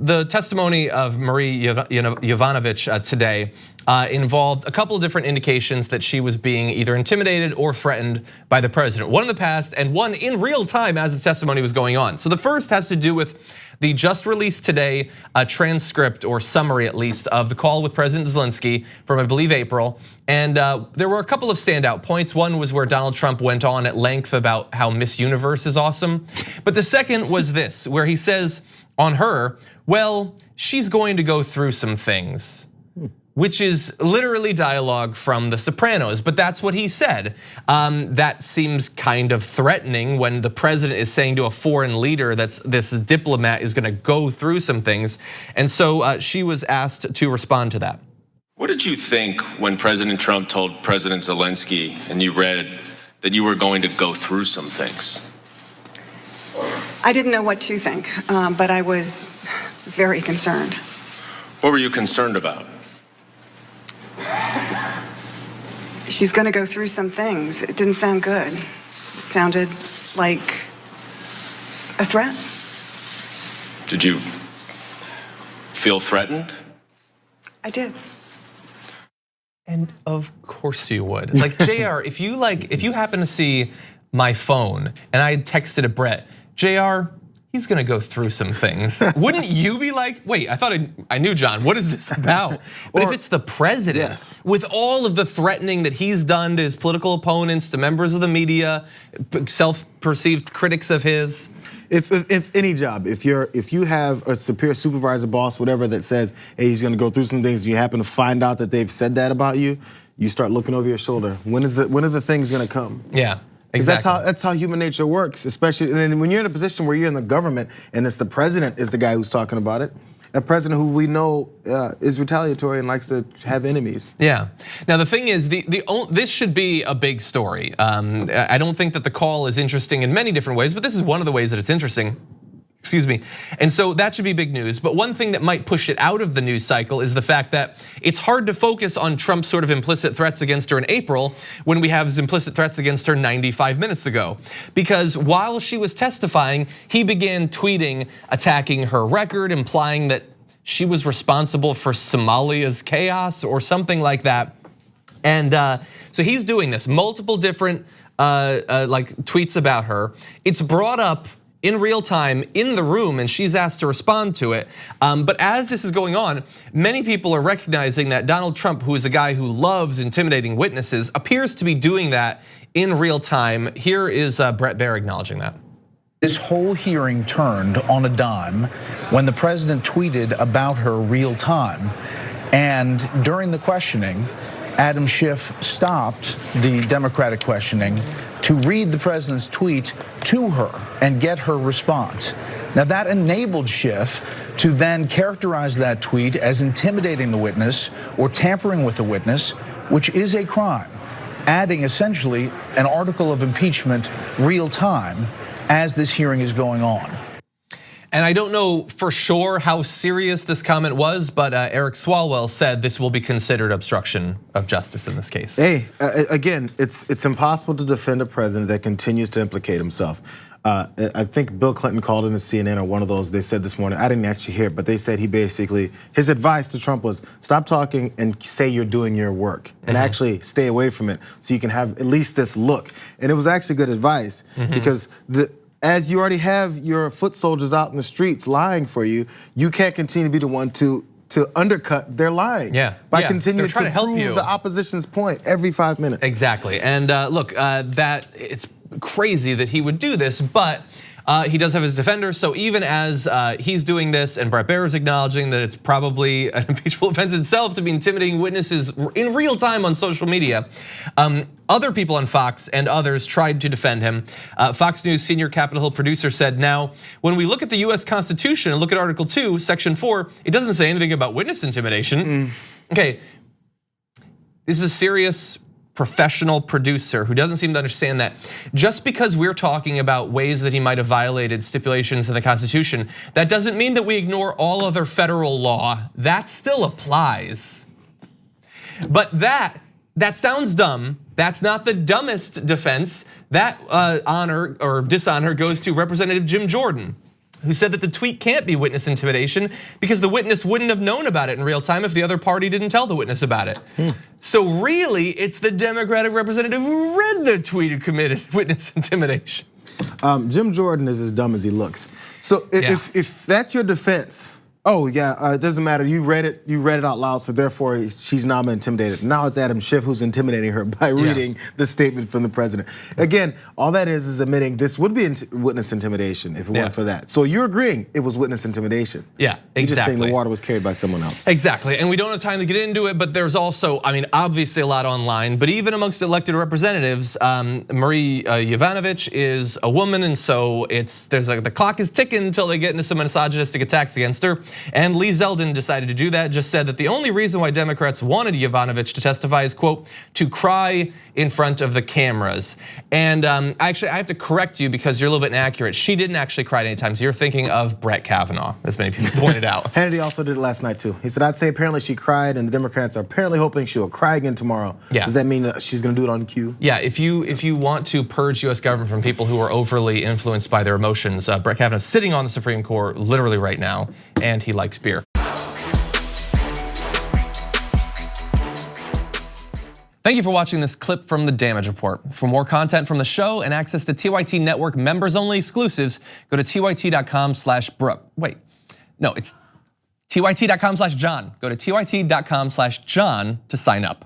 the testimony of Marie Yovanovitch today involved a couple of different indications that she was being either intimidated or threatened by the president. One in the past and one in real time as the testimony was going on. So the first has to do with the just released today transcript, or summary at least, of the call with President Zelensky from, I believe, April. And there were a couple of standout points. One was where Donald Trump went on at length about how Miss Universe is awesome. But the second was this, where he says on her, well, she's going to go through some things, which is literally dialogue from The Sopranos, but that's what he said. That seems kind of threatening when the president is saying to a foreign leader that this diplomat is gonna go through some things. And so she was asked to respond to that. What did you think when President Trump told President Zelensky and you read that you were going to go through some things? I didn't know what to think, but I was very concerned. What were you concerned about? She's gonna go through some things. It didn't sound good. It sounded like a threat. Did you feel threatened? I did. And of course you would. Like, JR, if you happen to see my phone and I texted a Bret, JR, he's gonna go through some things. Wouldn't you be like, wait, I thought I knew John, what is this about? But if it's the president, yes, with all of the threatening that he's done to his political opponents, to members of the media, self-perceived critics of his. If any job, if you have a superior supervisor, boss, whatever, that says, hey, he's gonna go through some things, you happen to find out that they've said that about you, you start looking over your shoulder. When are the things gonna come? Yeah. Exactly. That's how human nature works, especially and when you're in a position where you're in the government and it's the president is the guy who's talking about it. A president who we know is retaliatory and likes to have enemies. Yeah. Now the thing is, this should be a big story. I don't think that the call is interesting in many different ways, but this is one of the ways that it's interesting. Excuse me. And so that should be big news. But one thing that might push it out of the news cycle is the fact that it's hard to focus on Trump's sort of implicit threats against her in April when we have his implicit threats against her 95 minutes ago. Because while she was testifying, he began tweeting, attacking her record, implying that she was responsible for Somalia's chaos or something like that. And so he's doing this, multiple different like tweets about her. It's brought up in real time in the room, and she's asked to respond to it. But as this is going on, many people are recognizing that Donald Trump, who is a guy who loves intimidating witnesses, appears to be doing that in real time. Here is Bret Baier acknowledging that. This whole hearing turned on a dime when the president tweeted about her real time. And during the questioning, Adam Schiff stopped the Democratic questioning to read the president's tweet to her and get her response. Now that enabled Schiff to then characterize that tweet as intimidating the witness or tampering with the witness, which is a crime, adding essentially an article of impeachment real time as this hearing is going on. And I don't know for sure how serious this comment was, but Eric Swalwell said this will be considered obstruction of justice in this case. Hey, again, it's impossible to defend a president that continues to implicate himself. I think Bill Clinton called into CNN or one of those, they said this morning, I didn't actually hear it, but they said his advice to Trump was stop talking and say you're doing your work and actually stay away from it so you can have at least this look. And it was actually good advice because as you already have your foot soldiers out in the streets lying for you, you can't continue to be the one to undercut their lying. By continuing to prove the opposition's point every 5 minutes. Exactly, and look, that it's crazy that he would do this, but he does have his defenders. So even as he's doing this, and Bret Baier is acknowledging that it's probably an impeachable offense itself to be intimidating witnesses in real time on social media, other people on Fox and others tried to defend him. Fox News senior Capitol Hill producer said, now, when we look at the US Constitution and look at Article 2, Section 4, it doesn't say anything about witness intimidation. Okay, this is a serious professional producer who doesn't seem to understand that just because we're talking about ways that he might have violated stipulations in the Constitution, that doesn't mean that we ignore all other federal law. That still applies. But that sounds dumb. That's not the dumbest defense. That honor or dishonor goes to Representative Jim Jordan, who said that the tweet can't be witness intimidation because the witness wouldn't have known about it in real time if the other party didn't tell the witness about it. So really, it's the Democratic representative who read the tweet who committed witness intimidation. Jim Jordan is as dumb as he looks. So if that's your defense, oh yeah, it doesn't matter. You read it out loud, so therefore she's not intimidated. Now it's Adam Schiff who's intimidating her by reading the statement from the president. Again, all that is admitting this would be witness intimidation if it weren't for that. So you're agreeing it was witness intimidation. Yeah, exactly. You're just saying the water was carried by someone else. Exactly, and we don't have time to get into it, but there's also, I mean, obviously a lot online, but even amongst elected representatives, Marie Yovanovitch is a woman, and so the clock is ticking until they get into some misogynistic attacks against her. And Lee Zeldin decided to do that, just said that the only reason why Democrats wanted Yovanovitch to testify is, quote, to cry in front of the cameras. And actually, I have to correct you because you're a little bit inaccurate. She didn't actually cry at any time, so you're thinking of Brett Kavanaugh, as many people pointed out. Hannity also did it last night too. He said, I'd say apparently she cried and the Democrats are apparently hoping she'll cry again tomorrow. Yeah. Does that mean that she's gonna do it on cue? Yeah, if you want to purge US government from people who are overly influenced by their emotions, Brett Kavanaugh's sitting on the Supreme Court literally right now, and he likes beer. Thank you for watching this clip from the Damage Report. For more content from the show and access to TYT Network members-only exclusives, go to tyt.com/Brooke. Wait, no, it's tyt.com/John. Go to tyt.com/John to sign up.